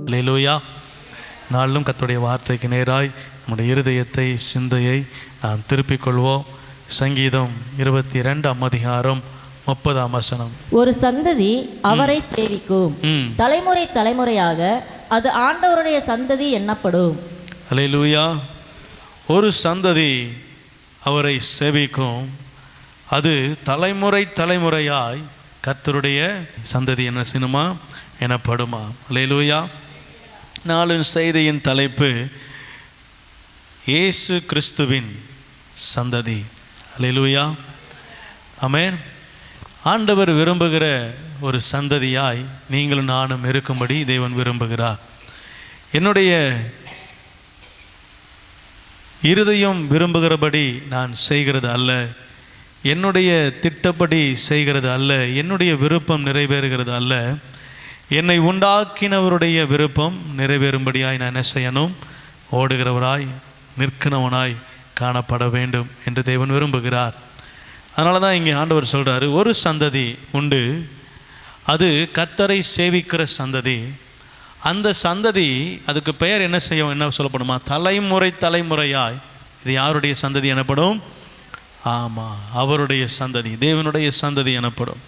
அல்லேலூயா. நாளும் கர்த்தருடைய வார்த்தைக்கு நேராய் நம்முடைய இருதயத்தை சிந்தையை நாம் திருப்பிக் கொள்வோம். சங்கீதம் 22 அதிகாரம் 30 ஒரு சந்ததி அவரை சேவிக்கும், தலைமுறை தலைமுறையாக அது ஆண்டவருடைய சந்ததி எண்ணப்படும். அல்லேலூயா. ஒரு சந்ததி அவரை சேவிக்கும், அது தலைமுறை தலைமுறையாய் கர்த்தருடைய சந்ததி என்ன செய்யணுமா எனப்படுமா. அல்லேலூயா. நாளின் செய்தியின் தலைப்பு இயேசு கிறிஸ்துவின் சந்ததி. அல்லேலூயா. ஆமென். ஆண்டவர் விரும்புகிற ஒரு சந்ததியாய் நீங்களும் நானும் இருக்கும்படி தேவன் விரும்புகிறார். என்னுடைய இருதயம் விரும்புகிறபடி நான் செய்கிறது அல்ல, என்னுடைய திட்டப்படி செய்கிறது அல்ல, என்னுடைய விருப்பம் நிறைவேறுகிறது அல்ல, என்னை உண்டாக்கினவருடைய விருப்பம் நிறைவேறும்படியாய் நான் என்ன செய்யணும்? ஓடுகிறவராய் நிற்கிறவனாய் காணப்பட வேண்டும் என்று தேவன் விரும்புகிறார். அதனால தான் இங்கே ஆண்டவர் சொல்கிறாரு, ஒரு சந்ததி உண்டு, அது கர்த்தரை சேவிக்கிற சந்ததி. அந்த சந்ததி, அதுக்கு பெயர் என்ன செய்யும், என்ன சொல்லப்படுமா? தலைமுறை தலைமுறையாய். இது யாருடைய சந்ததி எனப்படும்? ஆமாம், அவருடைய சந்ததி, தேவனுடைய சந்ததி எனப்படும்.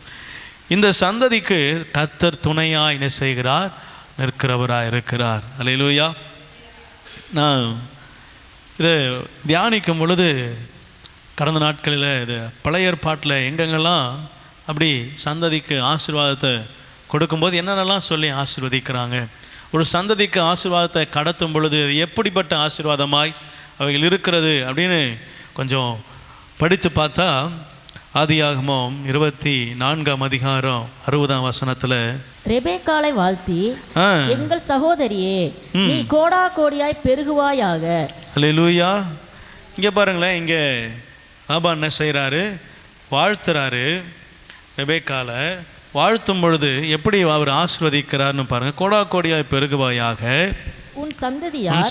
இந்த சந்ததிக்கு கர்த்தர் துணையாய் என்ன செய்கிறார்? நிற்கிறவராய் இருக்கிறார். அல்லேலூயா. நான் இதை தியானிக்கும் பொழுது கடந்த நாட்களில் இது பழைய ஏற்பாட்டில் எங்கெங்கெல்லாம் அப்படி சந்ததிக்கு ஆசீர்வாதத்தை கொடுக்கும்போது என்னென்னலாம் சொல்லி ஆசீர்வதிக்கிறாங்க, ஒரு சந்ததிக்கு ஆசீர்வாதத்தை கடத்தும் பொழுது எப்படிப்பட்ட ஆசீர்வாதமாய் அவைகள் இருக்கிறது அப்படின்னு கொஞ்சம் படித்து பார்த்தா, ஆதியாகமம் 24 அதிகாரம் 60 ரெபேக்காளை வாழ்த்தி, எங்கள் சகோதரியே நீ கோடா கோடியாய் பெருகுவாயாக. அல்லேலூயா. இங்கே பாருங்களேன், இங்கே லாபான் என்ன செய்கிறாரு? வாழ்த்துறாரு. ரெபேக்காளை வாழ்த்தும் பொழுது எப்படி அவர் ஆசீர்வதிக்கிறார்னு பாருங்க. கோடா கோடியாய் பெருகுவாயாக, உன்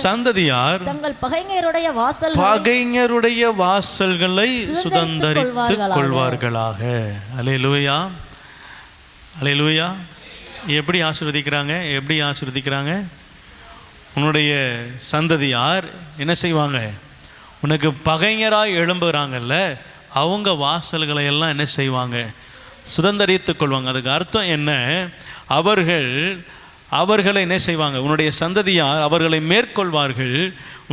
சந்ததியார் தங்கள் பகைஞருடைய வாசல்களை சுதந்தரித்துக் கொள்வார்களாக. அல்லேலூயா. அல்லேலூயா. எப்படி ஆசீர்வதிக்கிறாங்க? எப்படி ஆசீர்வதிக்கிறாங்க? உன்னுடைய சந்ததியார் என்ன செய்வாங்க? உனக்கு பகைஞராய் எழும்புகிறாங்கல்ல, அவங்க வாசல்களை எல்லாம் என்ன செய்வாங்க? சுதந்தரித்துக் கொள்வாங்க. அதுக்கு அர்த்தம் என்ன? அவர்களை என்ன செய்வாங்க? உன்னுடைய சந்ததியார் அவர்களை மேற்கொள்வார்கள்.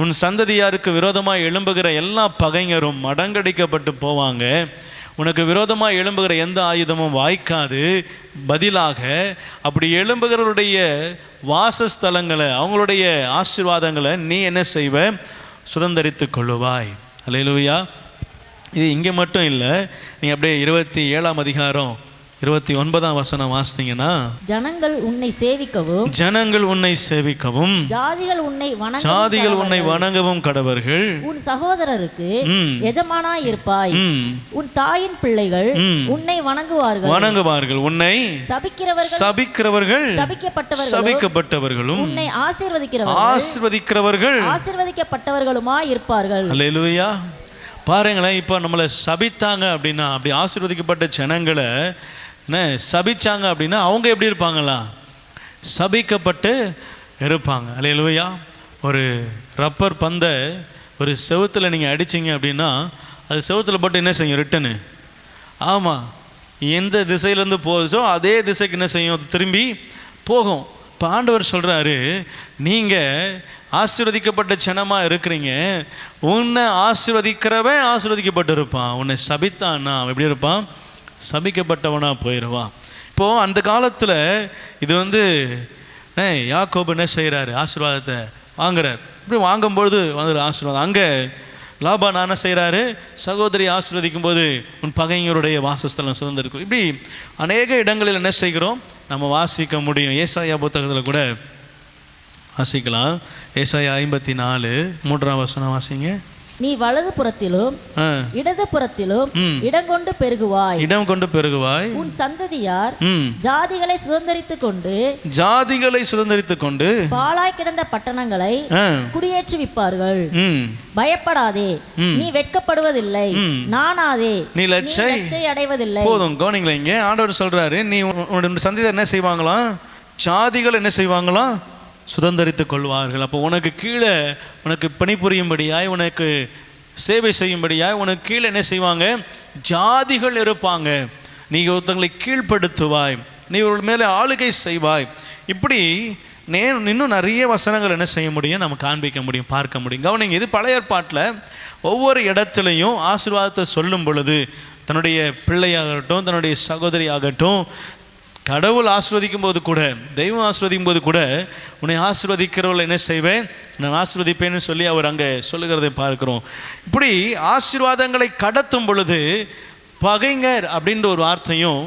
உன் சந்ததியாருக்கு விரோதமாக எழும்புகிற எல்லா பகைஞரும் மடங்கடிக்கப்பட்டு போவாங்க. உனக்கு விரோதமாக எழும்புகிற எந்த ஆயுதமும் வாய்க்காது. பதிலாக அப்படி எழும்புகிறவருடைய வாசஸ்தலங்களை, அவங்களுடைய ஆசீர்வாதங்களை நீ என்ன செய்வ? சுதந்தரித்து கொள்ளுவாய். அல்லேலூயா. இது இங்கே மட்டும் இல்லை, நீ அப்படியே 27 அதிகாரம் 29 வாசித்தீங்கன்னா, ஜனங்கள் உன்னை சேவிக்கவும் ஜாதிகள் உன்னை வணங்கவும் கடவர்கள். உன் சகோதரருக்கு எஜமானாய் இருப்பாய். உன் தாயின் பிள்ளைகள் உன்னை வணங்குவார்கள். உன்னை சபிக்கிறவர்கள் சபிக்கப்பட்டவர்களும் உன்னை ஆசீர்வதிக்கிறவர்கள் ஆசீர்வதிக்கப்பட்டவர்களுமாய் இருப்பார்கள். அல்லேலூயா. பாருங்களேன், இப்போ நம்மளை சபித்தாங்க அப்படின்னா, அப்படி ஆசீர்வதிக்கப்பட்ட ஜனங்களை என்ன சபிச்சாங்க அப்படின்னா அவங்க எப்படி இருப்பாங்களா? சபிக்கப்பட்டு இருப்பாங்க. அல்லேலூயா. ஒரு ரப்பர் பந்தை ஒரு செவுத்தில் நீங்கள் அடிச்சிங்க அப்படின்னா அது செவுத்தில் போட்டு என்ன செய்யும்? ரிட்டனு. ஆமாம், எந்த திசையிலேருந்து போகுதோ அதே திசைக்கு என்ன செய்யும்? அது திரும்பி போகும். இப்போ ஆண்டவர் சொல்கிறாரு, நீங்கள் ஆசீர்வதிக்கப்பட்ட ஜனமாக இருக்கிறீங்க. உன்னை ஆசீர்வதிக்கிறவன் ஆசீர்வதிக்கப்பட்டு இருப்பான். உன்னை சபித்தான்னா அவன் எப்படி இருப்பான்? சபிக்கப்பட்டவனாக போயிடுவான். இப்போது அந்த காலத்தில் இது யாக்கோபு என்ன செய்கிறாரு? ஆசீர்வாதத்தை வாங்குறார். இப்படி வாங்கும்பொழுது வந்து ஆசீர்வாதம். அங்கே லாபான் என்ன செய்கிறாரு? சகோதரி ஆசீர்வதிக்கும் போது உன் பகைஞருடைய வாசஸ்தலம் சுதந்திரிக்கும். இப்படி அநேக இடங்களில் என்ன செய்கிறோம்? நம்ம வாசிக்க முடியும். ஏசாயா புத்தகத்தில் கூட வாசிக்கலாம். ஏசாயா 54 வாசிங்க. நீ வலது புறத்திலும் இடது புறத்திலும் இடம் கொண்டு பெருகுவாய். உன் சந்ததியார் ஜாதிகளை சுதந்தரித்துக் கொண்டு பாழாய் கிடந்த பட்டணங்களை குடியேற்றுவிப்பார்கள். பயப்படாதே, நீ வெட்கப்படுவதில்லை, நானாதே, நீ லட்சை அடைவதில்லை. போதும், கவனிங்களா. இங்கே ஆண்டவர் சொல்றாரு, நீ உன் சந்ததியார் என்ன செய்வாங்களாம்? ஜாதிகள் என்ன செய்வாங்களாம்? சுதந்தரித்துக் கொள்வார்கள். அப்போ உனக்கு கீழே உனக்கு பணிபுரியும்படியாய், உனக்கு சேவை செய்யும்படியாய் உனக்கு கீழே என்ன செய்வாங்க? ஜாதிகள் இருப்பாங்க. நீ ஒருத்தங்களை கீழ்ப்படுத்துவாய், நீ ஒரு மேலே ஆளுகை செய்வாய். இப்படி இன்னும் நிறைய வசனங்கள் என்ன செய்ய முடியும்? நம்ம காண்பிக்க முடியும், பார்க்க முடியும். கவனிங்க, இது பழைய ஏற்பாட்டில் ஒவ்வொரு இடத்துலையும் ஆசீர்வாதத்தை சொல்லும் பொழுது, தன்னுடைய பிள்ளையாகட்டும், தன்னுடைய சகோதரி ஆகட்டும், கடவுள் ஆசீர்வதிக்கும் போது கூட, தெய்வம் ஆசீர்வதிக்கும் போது கூட, உன்னை ஆசீர்வதிக்கிறவர்கள் என்ன செய்வேன்? நான் ஆசீர்வதிப்பேன்னு சொல்லி அவர் அங்கே சொல்லுகிறதை பார்க்கிறோம். இப்படி ஆசீர்வாதங்களை கடத்தும் பொழுது பகைஞர் அப்படின்ற ஒரு வார்த்தையும்,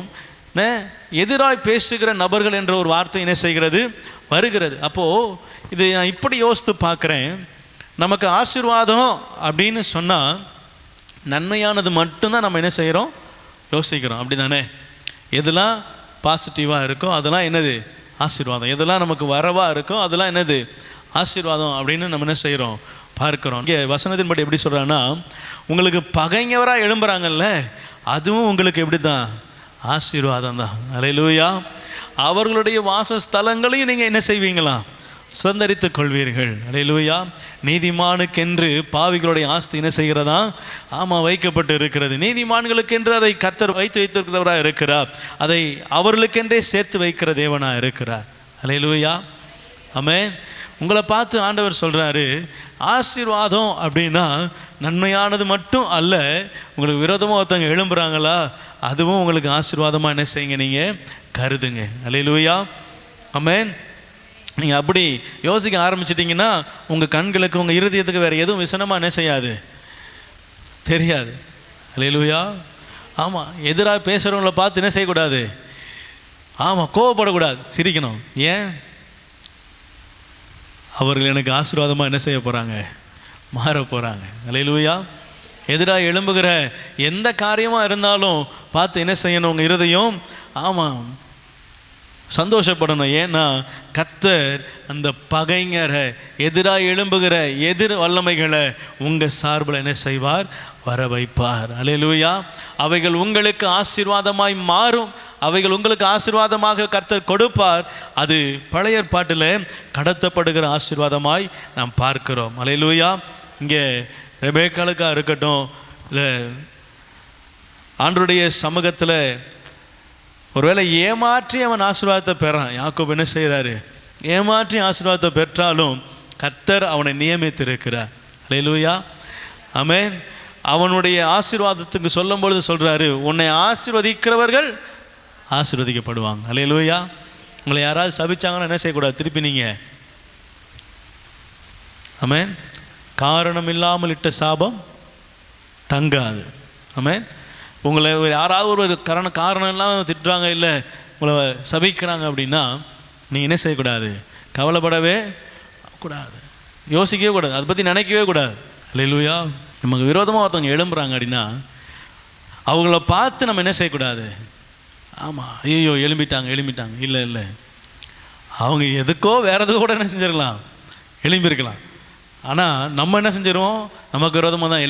எதிராய் பேசுகிற நபர்கள் என்ற ஒரு வார்த்தை என்ன செய்கிறது? வருகிறது. அப்போது இது நான் இப்படி யோசித்து பார்க்குறேன். நமக்கு ஆசீர்வாதம் அப்படின்னு சொன்னால் நன்மையானது மட்டும்தான் நம்ம என்ன செய்கிறோம்? யோசிக்கிறோம். அப்படி தானே? எதெல்லாம் பாசிட்டிவாக இருக்கோ அதெல்லாம் என்னது? ஆசீர்வாதம். எதெல்லாம் நமக்கு வரவாக இருக்கோ அதெல்லாம் என்னது? ஆசீர்வாதம் அப்படின்னு நம்ம என்ன செய்கிறோம்? பார்க்குறோம். இங்கே வசனத்தின்படி எப்படி சொல்கிறான்னா, உங்களுக்கு பகைஞராக எழும்புறாங்கல்ல, அதுவும் உங்களுக்கு எப்படி தான்? ஆசீர்வாதம் தான். அல்லேலூயா. அவர்களுடைய வாசஸ்தலங்களையும் நீங்கள் என்ன செய்வீங்களா? சுதந்தரித்துக் கொள்வீர்கள். அல்லேலூயா. நீதிமானுக்கென்று பாவிகளுடைய ஆஸ்தி என்ன செய்கிறதா? ஆமாம், வைக்கப்பட்டு இருக்கிறது. நீதிமான்களுக்கென்று அதை கர்த்தர் வைத்து வைத்திருக்கிறவராக இருக்கிறார். அதை அவர்களுக்கென்றே சேர்த்து வைக்கிற தேவனாக இருக்கிறார். அல்லேலூயா. ஆமென். உங்களை பார்த்து ஆண்டவர் சொல்கிறாரு, ஆசீர்வாதம் அப்படின்னா நன்மையானது மட்டும் அல்ல, உங்களுக்கு விரோதமாக ஒருத்தவங்க எழும்புறாங்களா, அதுவும் உங்களுக்கு ஆசீர்வாதமாக என்ன செய்யுங்க? நீங்கள் கருதுங்க. அல்லேலூயா. ஆமென். நீங்கள் அப்படி யோசிக்க ஆரம்பிச்சிட்டிங்கன்னா உங்கள் கண்களுக்கு, உங்கள் இருதயத்துக்கு வேறு எதுவும் விசனமாக என்ன செய்யாது? தெரியாது. அல்லேலூயா. ஆமாம், எதிராக பேசுகிறவங்கள பார்த்து என்ன செய்யக்கூடாது? ஆமாம், கோவப்படக்கூடாது, சிரிக்கணும். ஏன்? அவர்கள் எனக்கு ஆசீர்வாதமாக என்ன செய்ய போகிறாங்க? மாற போகிறாங்க. அல்லேலூயா. எதிராக எழும்புகிற எந்த காரியமாக இருந்தாலும் பார்த்து என்ன செய்யணும்? உங்கள் இருதயம் ஆமாம் சந்தோஷப்படணும். ஏன்னா கர்த்தர் அந்த பகைஞரை, எதிராக எழும்புகிற எதிர் வல்லமைகளை உங்கள் சார்பில் என்ன செய்வார்? வர வைப்பார். அல்லேலூயா. அவைகள் உங்களுக்கு ஆசீர்வாதமாய் மாறும். அவைகள் உங்களுக்கு ஆசீர்வாதமாக கர்த்தர் கொடுப்பார். அது பழைய ஏற்பாட்டில் கடத்தப்படுகிற ஆசீர்வாதமாய் நாம் பார்க்கிறோம். அல்லேலூயா. இங்கே ரெபேக்காளுக்காக இருக்கட்டும், இல்லை ஆண்டவருடைய சமூகத்தில் ஒருவேளை ஏமாற்றி அவன் ஆசீர்வாதத்தை பெறான். யாக்கோபு என்ன செய்கிறாரு? ஏமாற்றி ஆசீர்வாதத்தை பெற்றாலும் கர்த்தர் அவனை நியமித்திருக்கிறார். அல்லேலூயா. ஆமென். அவனுடைய ஆசீர்வாதத்துக்கு சொல்லும் பொழுது சொல்கிறாரு, உன்னை ஆசீர்வதிக்கிறவர்கள் ஆசீர்வதிக்கப்படுவாங்க. அல்லேலூயா. உங்களை யாராவது சபிச்சாங்கன்னா என்ன செய்யக்கூடாது? திருப்பி நீங்கள் ஆமென். காரணம் இல்லாமல் இட்ட சாபம் தங்காது. ஆமென். உங்களை யாராவது ஒரு காரணம் இல்லாமல் திட்டுறாங்க, இல்லை உங்களை சபிக்கிறாங்க அப்படின்னா நீங்கள் என்ன செய்யக்கூடாது? கவலைப்படவே கூடாது, யோசிக்கவே கூடாது, அதை பற்றி நினைக்கவே கூடாது. அல்லேலூயா. நமக்கு விரோதமாக ஒருத்தவங்க எழும்புறாங்க அப்படின்னா அவங்கள பார்த்து நம்ம என்ன செய்யக்கூடாது? ஆமாம், ஐயோ எழும்பிட்டாங்க. இல்லை, அவங்க எதுக்கோ வேறு எதுக்கோ கூட என்ன செஞ்சிருக்கலாம்? எழும்பியிருக்கலாம். ஆனால் நம்ம என்ன செஞ்சிருவோம்? நமக்கு விரோதமாக தான்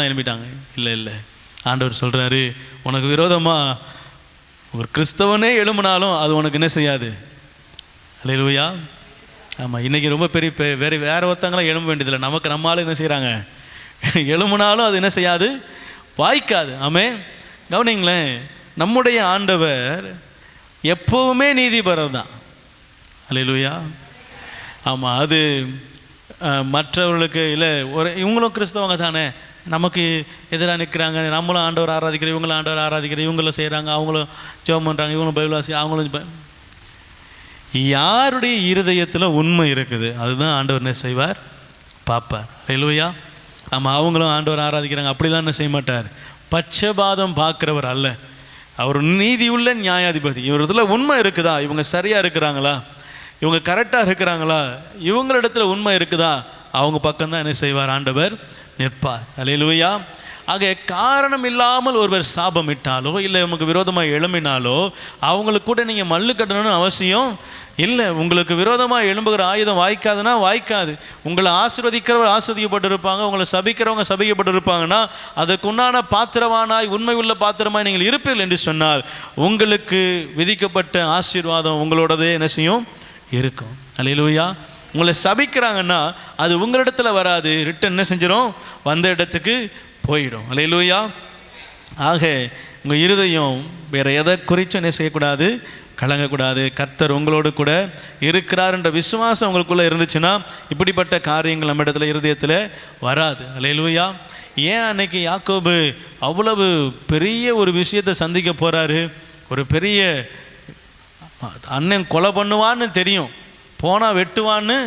எழும்பிட்டாங்க. இல்லை, ஆண்டவர் சொல்கிறாரு, உனக்கு விரோதமாக ஒரு கிறிஸ்தவனே எழும்பினாலும் அது உனக்கு என்ன செய்யாது? அல்லேலூயா. ஆமாம், இன்றைக்கி ரொம்ப பெரிய வேறு ஒருத்தங்களாம் எழும்ப வேண்டியதில்லை. நம்மளால என்ன செய்கிறாங்க? எழும்பினாலும் அது என்ன செய்யாது? வாய்க்காது. ஆமென். கவனிங்களேன், நம்முடைய ஆண்டவர் எப்போவுமே நீதிபரர் தான். அல்லேலூயா. ஆமாம், அது மற்றவர்களுக்கு இல்லை, இவங்களும் கிறிஸ்தவங்க தானே, நமக்கு எதிராக நிற்கிறாங்க, நம்மளும் ஆண்டவர் ஆராதிக்கிறோம், இவங்களும் ஆண்டவர் ஆராதிக்கிறோம், இவங்களும் செய்கிறாங்க, அவங்களும் ஜெபம் பண்ணுறாங்க, இவங்களும் பைபிள் வாசி, அவங்களும் யாருடைய இருதயத்தில் உண்மை இருக்குது அதுதான் ஆண்டவர் என்ன செய்வார்? பார்ப்பார். அல்லேலூயா. ஆமாம், அவங்களும் ஆண்டவர் ஆராதிக்கிறாங்க அப்படிலாம் என்ன செய்ய மாட்டார். பட்சபாதம் பார்க்குறவர் அல்ல. அவர் நீதி உள்ள நியாயாதிபதி. இவர் இதில் உண்மை இருக்குதா, இவங்க சரியாக இருக்கிறாங்களா, இவங்க கரெக்டாக இருக்கிறாங்களா, இவங்களிடத்துல உண்மை இருக்குதா, அவங்க பக்கம்தான் என்ன செய்வார்? ஆண்டவர் நிற்பார். அல்லேலூயா. ஆக காரணம் இல்லாமல் ஒருவர் சாபமிட்டாலோ இல்லை உங்களுக்கு விரோதமாக எழும்பினாலோ அவங்களுக்கு கூட நீங்கள் மல்லு கட்டணும்னு அவசியம் இல்லை. உங்களுக்கு விரோதமாக எழும்புகிற ஆயுதம் வாய்க்காதுன்னா வாய்க்காது. உங்களை ஆசீர்வதிக்கிறவர் ஆசீர்வதிக்கப்பட்டிருப்பாங்க, உங்களை சபிக்கிறவங்க சபிக்கப்பட்டிருப்பாங்கன்னா அதுக்குண்டான பாத்திரமானாய், உண்மை உள்ள பாத்திரமாய் நீங்கள் இருப்பீர்கள் என்று சொன்னால் உங்களுக்கு விதிக்கப்பட்ட ஆசீர்வாதம் உங்களோடதே என்ன செய்யும்? இருக்கும். அல்லேலூயா. உங்களை சபிக்கிறாங்கன்னா அது உங்களிடத்துல வராது, ரிட்டன் என்ன செஞ்சிடும், வந்த இடத்துக்கு போயிடும். அல்லேலூயா. ஆக உங்கள் இருதயம் வேறு எதை குறித்தும் என்ன செய்யக்கூடாது, கலங்கக்கூடாது. கர்த்தர் உங்களோடு கூட இருக்கிறார் என்ற விசுவாசம் உங்களுக்குள்ளே இருந்துச்சுன்னா இப்படிப்பட்ட காரியங்கள் நம்ம இடத்துல இருதயத்தில் வராது. அல்லேலூயா. ஏன் அன்னைக்கு யாக்கோபு அவ்வளவு பெரிய ஒரு விஷயத்தை சந்திக்க போகிறாரு, ஒரு பெரிய அண்ணன் கொலை பண்ணுவான்னு தெரியும், போனால் வெட்டுவான்னு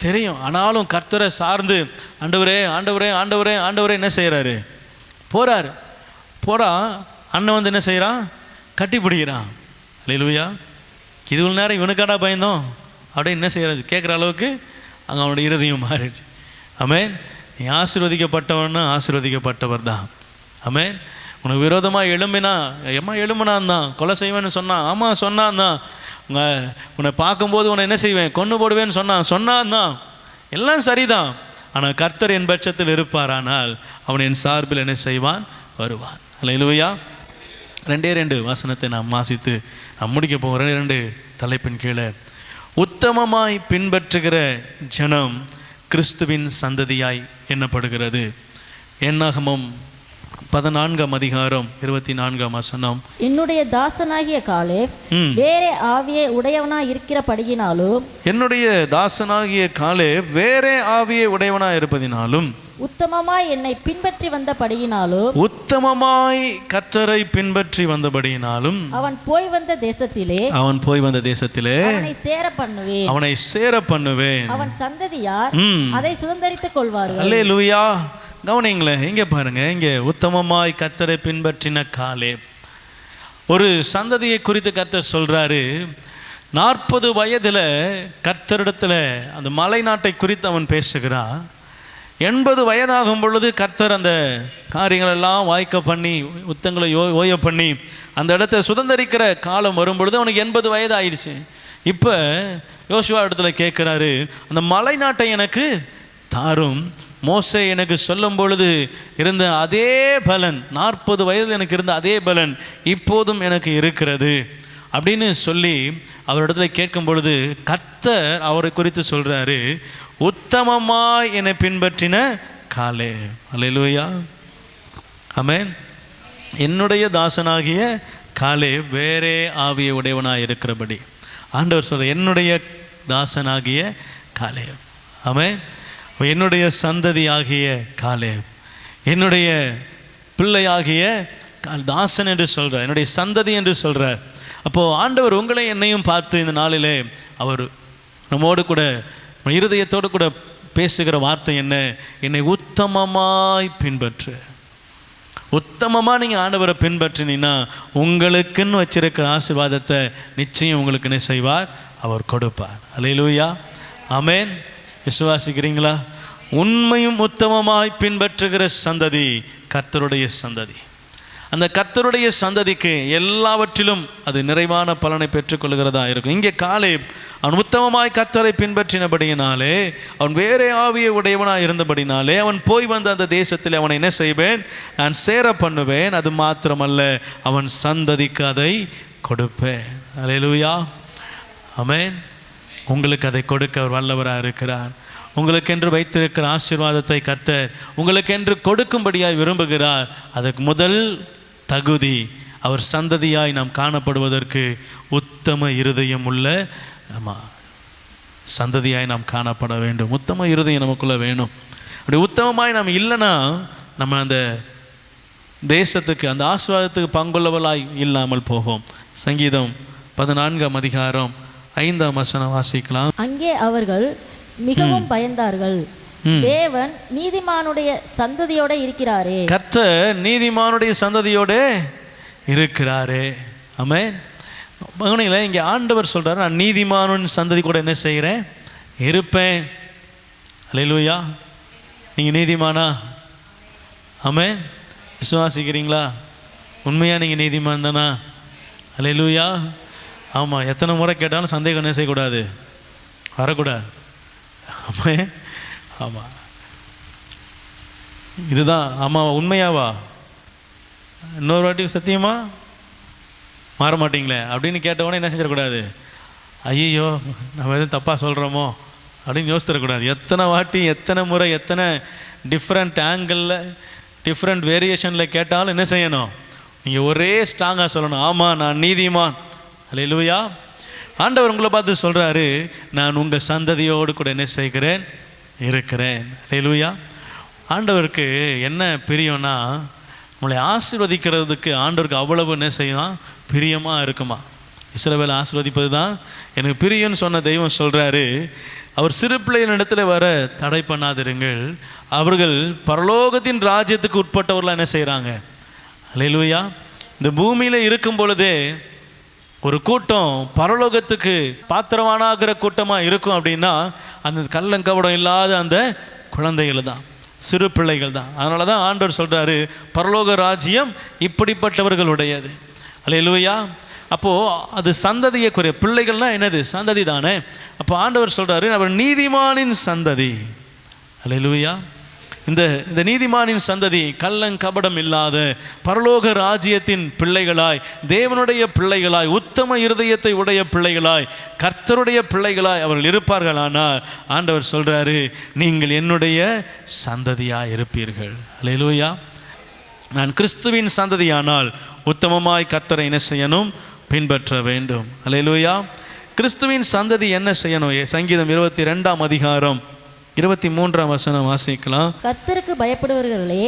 தெரியும், ஆனாலும் கர்த்தரை சார்ந்து ஆண்டவரே ஆண்டவரே ஆண்டவரே ஆண்டவரே என்ன செய்கிறாரு, போகிறாரு. அண்ணன் வந்து என்ன செய்கிறான், கட்டி பிடிக்கிறான். அல்லேலூயா. இது இவ்வளோ நேரம் இவனுக்காடா பயந்தோம் அப்படியே என்ன செய்கிறாரு கேட்குற அளவுக்கு அங்கே அவனுடைய இருதயம் மாறிடுச்சு. ஆமென். நீ ஆசீர்வதிக்கப்பட்டவன்னா ஆசீர்வதிக்கப்பட்டவர் தான். ஆமென். உனக்கு விரோதமாக எழும்பினான் தான், கொலை செய்வேன்னு சொன்னான், ஆமாம் சொன்னான் தான், உன்னை பார்க்கும்போது உன்னை என்ன செய்வேன், கொன்று போடுவேன்னு சொன்னான் தான், எல்லாம் சரிதான். ஆனால் கர்த்தர் என் பட்சத்தில் இருப்பாரானால் அவன் என் சார்பில் என்ன செய்வான், வருவான். அல்லேலூயா. 2 வசனத்தை நாம் வாசித்து நாம் முடிக்க போகிறோம். 2 தலைப்பின் கீழே உத்தமமாய் பின்பற்றுகிற ஜனம் கிறிஸ்துவின் சந்ததியாய் எண்ணப்படுகிறது. என்னாகமம் 14 அதிகாரம் 24 வசனம். என்னுடைய தாசனாகிய காலேப் வேறே ஆவியை உடையவனாய் இருக்கிறபடியினாலும், என்னுடைய தாசனாகிய காலேப் வேறே ஆவியை உடையவனாய் இருப்பதினாலும், உத்தமமாய் என்னை பின்பற்றி வந்தபடியினாலும், உத்தமமாய் கர்த்தரை பின்பற்றி வந்தபடியினாலும், அவன் போய் வந்த தேசத்திலே அவனை சேர பண்ணுவேன். அவன் சந்ததியார் அதை சுதந்தரித்துக் கொள்வார்கள். அல்லேலூயா. கவனிங்களேன், இங்கே பாருங்க, இங்கே உத்தமமாய் கர்த்தரை பின்பற்றின காலேப் ஒரு சந்ததியை குறித்து கர்த்தர் சொல்றாரு. 40 வயதில் கர்த்தரிடத்தில் அந்த மலை நாட்டை குறித்து அவன் பேசுகிறான். 80 வயதாகும் பொழுது கர்த்தர் அந்த காரியங்களெல்லாம் வாய்க்க பண்ணி யுத்தங்களை ஓய பண்ணி அந்த இடத்த சுதந்திரிக்கிற காலம் வரும் பொழுது அவனுக்கு 80 வயது ஆயிடுச்சு. இப்போ யோசுவா இடத்துல கேட்குறாரு, அந்த மலை நாட்டை எனக்கு தாரும். மோசே எனக்கு சொல்லும் பொழுது இருந்த அதே பலன், 40 வயதில் எனக்கு இருந்த அதே பலன் இப்போதும் எனக்கு இருக்கிறது அப்படின்னு சொல்லி அவரிடத்துல கேட்கும் பொழுது கர்த்தர் அவரை குறித்து சொல்கிறாரு, உத்தமமாய் என்னை பின்பற்றின காலேப். அல்லேலூயா. ஆமென். என்னுடைய தாசனாகிய காலேப் வேறே ஆவியை உடையவனாய் இருக்கிறபடி ஆண்டவர் சொல்ற, என்னுடைய தாசனாகிய காலேப். ஆமென். என்னுடைய சந்ததியாகிய காலேப், என்னுடைய பிள்ளையாகிய தாசன் என்று சொல்கிறார், என்னுடைய சந்ததி என்று சொல்கிறார். அப்போது ஆண்டவர் உங்களை என்னையும் பார்த்து இந்த நாளிலே அவர் நம்மோடு கூட இருதயத்தோடு கூட பேசுகிற வார்த்தை என்ன, என்னை உத்தமமாய் பின்பற்று. உத்தமமாக நீங்கள் ஆண்டவரை பின்பற்றினீங்கன்னா உங்களுக்குன்னு வச்சிருக்கிற ஆசீர்வாதத்தை நிச்சயம் உங்களுக்கு என்ன செய்வார், அவர் கொடுப்பார். அல்லேலூயா. ஆமென். விசுவாசிக்கிறீங்களா? உண்மையும் உத்தமமாய் பின்பற்றுகிற சந்ததி கர்த்தருடைய சந்ததி. அந்த கர்த்தருடைய சந்ததிக்கு எல்லாவற்றிலும் அது நிறைவான பலனை பெற்றுக்கொள்கிறதா இருக்கும். இங்கே காலேப் அவன் உத்தமமாய் கர்த்தரை பின்பற்றினபடியினாலே, அவன் வேறே ஆவியை உடையவனாய் இருந்தபடினாலே, அவன் போய் வந்த அந்த தேசத்தில் அவனை என்ன செய்வேன், நான் சேர பண்ணுவேன். அது மாத்திரமல்ல, அவன் சந்ததிக்கு அதை கொடுப்பேன். அல்லேலூயா. ஆமென். உங்களுக்கு அதை கொடுக்க அவர் வல்லவராக இருக்கிறார். உங்களுக்கென்று வைத்திருக்கிற ஆசீர்வாதத்தை கர்த்தர் உங்களுக்கென்று கொடுக்கும்படியாய் விரும்புகிறார். அதுக்கு முதல் தகுதி அவர் சந்ததியாய் நாம் காணப்படுவதற்கு உத்தம இருதயம் உள்ள சந்ததியாய் நாம் காணப்பட வேண்டும். உத்தம இருதயம் நமக்குள்ளே வேணும். அப்படி உத்தமமாய் நாம் இல்லைன்னா நம்ம அந்த தேசத்துக்கு அந்த ஆசீர்வாதத்துக்கு பங்குள்ளவளாய் இல்லாமல் போகும். சங்கீதம் 14 அதிகாரம் 5 வசனம் வாசிக்கலாம். அங்கே அவர்கள் மிகவும் பயந்தார்கள். தேவன் நீதிமானுடைய சந்ததியோட இருக்கிறாரே. கர்த்தர் நீதிமானுடைய சந்ததியோட இருக்கிறாரே. ஆமென். மகனில் இங்கே ஆண்டவர் சொல்றாரு, நான் நீதிமானின் சந்ததி கூட என்ன செய்கிறேன், இருப்பேன். அல்லேலூயா. நீங்கள் நீதிமானா? ஆமென். விசுவாசிக்கிறீங்களா? உண்மையாக நீங்கள் நீதிமான் தானா? அல்லேலூயா. ஆமாம். எத்தனை முறை கேட்டாலும் சந்தேகம் என்ன செய்யக்கூடாது, வரக்கூடாது. ஆமாம். ஆமாம். இதுதான். ஆமாவா? உண்மையாவா? இன்னொரு வாட்டி சத்தியமா மாற மாட்டீங்களே அப்படின்னு கேட்டவொடனே என்ன செஞ்சிடக்கூடாது, ஐயோ நம்ம எதுவும் தப்பாக சொல்கிறோமோ அப்படின்னு யோசித்துடக்கூடாது. எத்தனை வாட்டி எத்தனை முறை எத்தனை டிஃப்ரெண்ட் ஆங்கிளில் டிஃப்ரெண்ட் வேரியேஷனில் கேட்டாலும் என்ன செய்யணும்? நீங்கள் ஒரே ஸ்ட்ராங்காக சொல்லணும், ஆமாம் நான் நீதிமான். அல்லேலூயா. ஆண்டவர் உங்களை பார்த்து சொல்கிறாரு, நான் உங்கள் சந்ததியோடு கூட என்ன செய்கிறேன்? இருக்கிறேன். அல்லேலூயா. ஆண்டவருக்கு என்ன பிரியம்னா, உங்களை ஆசீர்வதிக்கிறதுக்கு ஆண்டவருக்கு அவ்வளவு என்ன செய்யலாம்? பிரியமாக இருக்குமா. இஸ்ரவேலை ஆசீர்வதிப்பது தான் எனக்கு பிரியம்னு சொன்ன தெய்வம் சொல்கிறாரு, அவர் சிறு பிள்ளைகளிடத்தில் வர தடை பண்ணாதிருங்கள், அவர்கள் பரலோகத்தின் ராஜ்யத்துக்கு உட்பட்டவர்களாக என்ன செய்கிறாங்க? அல்லேலூயா. இந்த பூமியில் இருக்கும் பொழுதே ஒரு கூட்டம் பரலோகத்துக்கு பாத்திரமானாகிற கூட்டமாக இருக்கும் அப்படின்னா அந்த கள்ளங்கபடம் இல்லாத அந்த குழந்தைகள் தான், சிறு பிள்ளைகள் தான். அதனால தான் ஆண்டவர் சொல்கிறாரு, பரலோக ராஜ்யம் இப்படிப்பட்டவர்களுடையது. அல்லேலூயா. அப்போது அது சந்ததியை குறைய, பிள்ளைகள்னால் என்னது? சந்ததி தானே. அப்போ ஆண்டவர் சொல்கிறாரு, அவர் நீதிமானின் சந்ததி. அல்லேலூயா. இந்த நீதிமானின் சந்ததி கள்ளங்கபடம் இல்லாத பரலோக ராஜ்யத்தின் பிள்ளைகளாய், தேவனுடைய பிள்ளைகளாய், உத்தம இருதயத்தை உடைய பிள்ளைகளாய், கர்த்தருடைய பிள்ளைகளாய் அவர்கள் இருப்பார்களானால் ஆண்டவர் சொல்கிறாரு, நீங்கள் என்னுடைய சந்ததியாய் இருப்பீர்கள். அல்லேலூயா. நான் கிறிஸ்துவின் சந்ததியானால் உத்தமமாய் கர்த்தரை என்ன செய்யணும்? பின்பற்ற வேண்டும். அல்லேலூயா. கிறிஸ்துவின் சந்ததி என்ன செய்யணும்? சங்கீதம் 22ஆம் அதிகாரம் 23ஆம் வசனம் வாசிக்கலாம். கர்த்தருக்கு பயப்படுவர்களே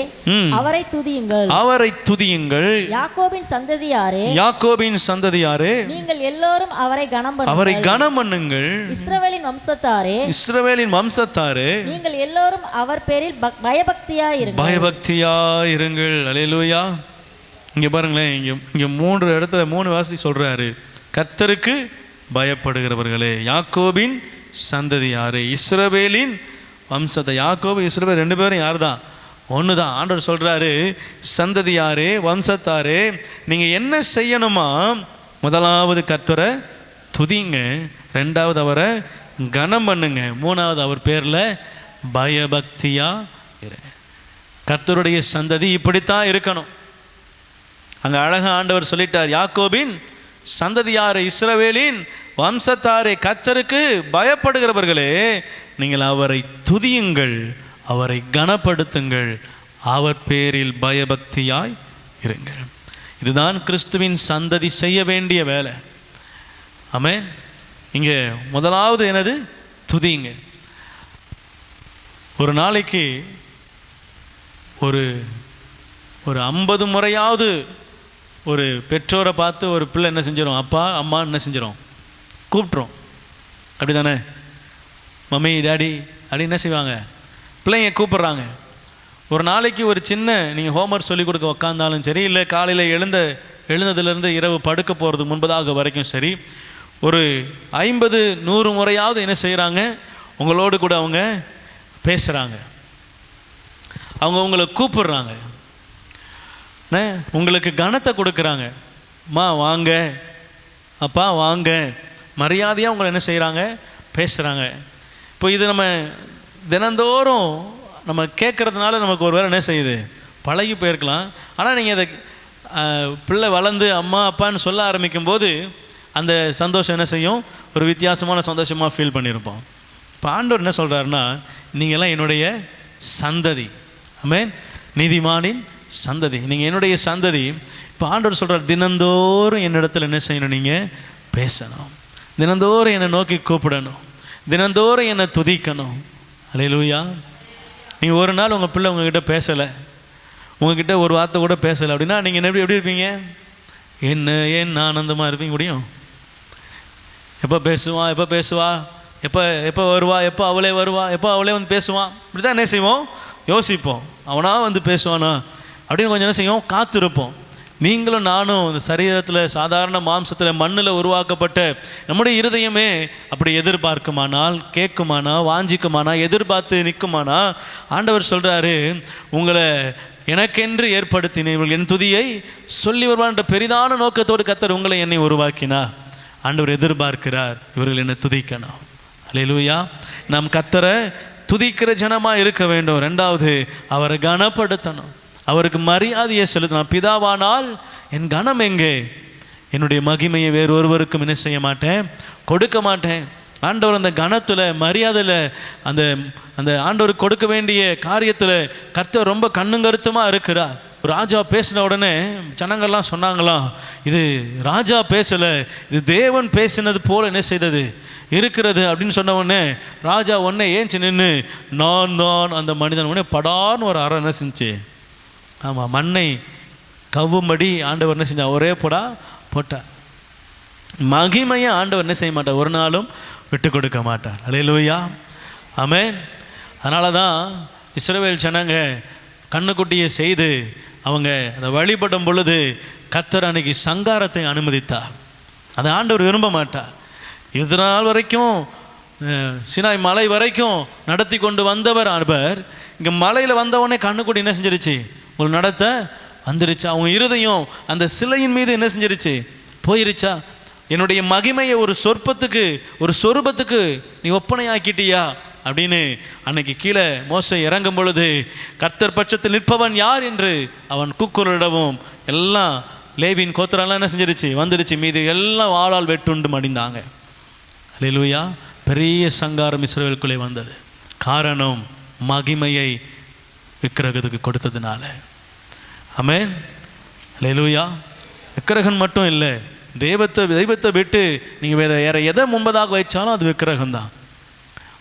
அவரை துதியுங்கள், அவரை துதியுங்கள். யாக்கோபின் சந்ததியாரே, யாக்கோபின் சந்ததியாரே, நீங்கள் எல்லோரும் அவரை கனம் அவரை கனம் பண்ணுங்கள். இஸ்ரவேலின் வம்சத்தாரே, இஸ்ரவேலின் வம்சத்தாரே, நீங்கள் எல்லோரும் அவர் பேரில் பயபக்தியாயிருங்கள், பயபக்தியாயிருங்கள். அல்லேலூயா. இங்கே பாருங்களேன், இங்கே 3 இடத்துல 3 வாசி சொல்கிறாரு, கர்த்தருக்கு பயப்படுகிறவர்களே, யாக்கோபின் சந்ததியாரே, இஸ்ரவேலின் வம்சத்தை. யாக்கோபு இஸ்ரவேல் 2 பேரும் யார் தான்? ஒன்று தான். ஆண்டவர் சொல்கிறாரு, சந்ததியாரே, வம்சத்தாரே, நீங்கள் என்ன செய்யணுமா? முதலாவது கர்த்தரை துதிங்க, 2வது அவரை கனம் பண்ணுங்க, 3வது அவர் பேரில் பயபக்தியா இரு. கர்த்தருடைய சந்ததி இப்படித்தான் இருக்கணும். அங்கே அழகாக ஆண்டவர் சொல்லிட்டார், யாக்கோபின் சந்ததியாரே, இஸ்ரவேலின் வம்சத்தாரே, கர்த்தருக்கு பயப்படுகிறவர்களே, நீங்கள் அவரை துதியுங்கள், அவரை கனப்படுத்துங்கள், அவர் பேரில் பயபக்தியாய் இருங்கள். இதுதான் கிறிஸ்துவின் சந்ததி செய்ய வேண்டிய வேலை. ஆமென். இங்கே முதலாவது என்னது? துதிங்க. ஒரு நாளைக்கு ஒரு 50 முறையாவது ஒரு பெற்றோரை பார்த்து ஒரு பிள்ளை என்ன செஞ்சிடும்? அப்பா அம்மா என்ன செஞ்சிடும்? கூப்பிட்றோம். அப்படி தானே? மம்மி டேடி அப்படி என்ன செய்வாங்க? பிள்ளைங்க கூப்பிட்றாங்க. ஒரு நாளைக்கு ஒரு சின்ன நீங்கள் ஹோம்ஒர்க் சொல்லிக் கொடுக்க உக்காந்தாலும் சரி, இல்லை காலையில் எழுந்ததுலேருந்து இரவு படுக்க போகிறது முன்பதாக வரைக்கும் சரி, ஒரு 50-100 முறையாவது என்ன செய்கிறாங்க? உங்களோடு கூட அவங்க பேசுகிறாங்க, அவங்க உங்களை கூப்பிடுறாங்க, உங்களுக்கு கனத்தை கொடுக்குறாங்க. அம்மா வாங்க, அப்பா வாங்க, மரியாதையாக உங்களை என்ன செய்கிறாங்க? பேசுகிறாங்க. இப்போ இது நம்ம தினந்தோறும் நம்ம கேட்குறதுனால நமக்கு ஒரு வேளை என்ன செய்யுது? பழகி போயிருக்கலாம். ஆனால் நீங்கள் அதை பிள்ளை வளர்ந்து அம்மா அப்பான்னு சொல்ல ஆரம்பிக்கும் போது அந்த சந்தோஷம் என்ன செய்யும்? ஒரு வித்தியாசமான சந்தோஷமாக ஃபீல் பண்ணியிருப்போம். இப்போ ஆண்டவர் என்ன சொல்கிறாருன்னா, நீங்கள்லாம் என்னுடைய சந்ததி. ஆமென். நீதிமானின் சந்ததி, நீங்கள் என்னுடைய சந்ததி. இப்போ ஆண்டவர் சொல்கிறார், தினந்தோறும் என்னிடத்தில் என்ன செய்யணும்? நீங்கள் பேசணும், தினந்தோறும் என்னை நோக்கி கூப்பிடணும், தினந்தோறும் என்னை துதிக்கணும். அல்லேலூயா. நீங்கள் ஒரு நாள் உங்கள் பிள்ளை உங்ககிட்ட பேசலை, உங்ககிட்ட ஒரு வார்த்தை கூட பேசலை அப்படின்னா நீங்கள் எப்படி இருப்பீங்க? என்ன ஆனந்தமாக இருப்பீங்க முடியும்? எப்போ பேசுவா, எப்போ வருவா, எப்போ அவளே வருவா, எப்போ அவளே வந்து பேசுவான், இப்படி தான் என்ன செய்வோம்? யோசிப்போம். அவனா வந்து பேசுவானா அப்படின்னு கொஞ்சம் என்ன செய்வோம்? காத்திருப்போம். நீங்களும் நானும் இந்த சரீரத்தில் சாதாரண மாம்சத்தில் மண்ணில் உருவாக்கப்பட்ட நம்முடைய இருதயமே அப்படி எதிர்பார்க்குமானால், கேட்குமானா, வாஞ்சிக்குமானா, எதிர்பார்த்து நிற்குமானா, ஆண்டவர் சொல்கிறாரு, உங்களை எனக்கென்று ஏற்படுத்தினீர்கள், என் துதியை சொல்லி வருவான்ற பெரிதான நோக்கத்தோடு கர்த்தர் உங்களை என்னை உருவாக்கினார். ஆண்டவர் எதிர்பார்க்கிறார், இவர்கள் என்னை துதிக்கணும். அல்லேலூயா. நாம் கர்த்தரை துதிக்கிற ஜனமாக இருக்க வேண்டும். 2வது அவரை கனப்படுத்தணும், அவருக்கு மரியாதையை செலுத்தணும். பிதாவானால் என் கனம் எங்கே? என்னுடைய மகிமையை வேறு ஒருவருக்கும் என்ன செய்ய மாட்டேன், கொடுக்க மாட்டேன். ஆண்டவர் அந்த கனத்தில் மரியாதையில் அந்த அந்த ஆண்டவருக்கு கொடுக்க வேண்டிய காரியத்தில் கர்த்தர் ரொம்ப கண்ணும் கருத்துமாக இருக்கிறார். ராஜா பேசின உடனே ஜனங்கள்லாம் சொன்னாங்களாம், இது ராஜா பேசலை, இது தேவன் பேசினது போல் என்ன செய்தது இருக்கிறது அப்படின்னு சொன்ன உடனே ராஜா உடனே ஏஞ்சி நின்று நான் தான் அந்த மனிதன் உடனே படான்னு ஒரு அறை என்ன செஞ்சு, ஆமாம், மண்ணை கவ்வும்படி ஆண்டவர் என்ன செஞ்சார், ஒரே போட்டார். மகிமையை ஆண்டவர் என்ன செய்ய மாட்டார், ஒரு நாளும் விட்டு கொடுக்க மாட்டார். அல்லேலூயா, ஆமென். அதனால தான் இஸ்ரவேல் ஜனங்க கண்ணுக்குட்டியை செய்து அவங்க அதை வழிபடும் பொழுது கர்த்தர் அன்னைக்கு சங்காரத்தை அனுமதித்தார். அதை ஆண்டவர் விரும்ப மாட்டார். இது நாள் வரைக்கும் சினாய் மலை வரைக்கும் நடத்தி கொண்டு வந்தவர் அவர் இங்கே மலையில் வந்தவொடனே கண்ணுக்குட்டி என்ன செஞ்சிருச்சு, ஒரு நடத்த வந்துருச்சு. அவங்க இருதயம் அந்த சிலையின் மீது என்ன செஞ்சிருச்சு, போயிருச்சா. என்னுடைய மகிமையை ஒரு சொற்பத்துக்கு ஒரு சொரூபத்துக்கு நீ ஒப்பனையாக்கிட்டியா அப்படின்னு அன்னைக்கு கீழே மோசே இறங்கும் பொழுது கர்த்தர் பட்சத்தில் நிற்பவன் யார் என்று அவன் கூக்குரலிடவும் எல்லாம் லேவியின் கோத்திரம்லாம் என்ன செஞ்சிருச்சு, வந்துருச்சு. மீது எல்லாம் வாளால் வெட்டுண்டு மடிந்தாங்க. அல்லேலூயா, பெரிய சங்காரம் இஸ்ரவேலுக்குள்ளே வந்தது. காரணம் மகிமையை விக்கிரகத்துக்கு கொடுத்ததுனால. ஆமென், அல்லேலூயா. விக்கிரகம் மட்டும் இல்லை, தெய்வத்தை விட்டு நீங்கள் வேற எதை முன்பதாக வைச்சாலும் அது விக்கிரகம்தான்.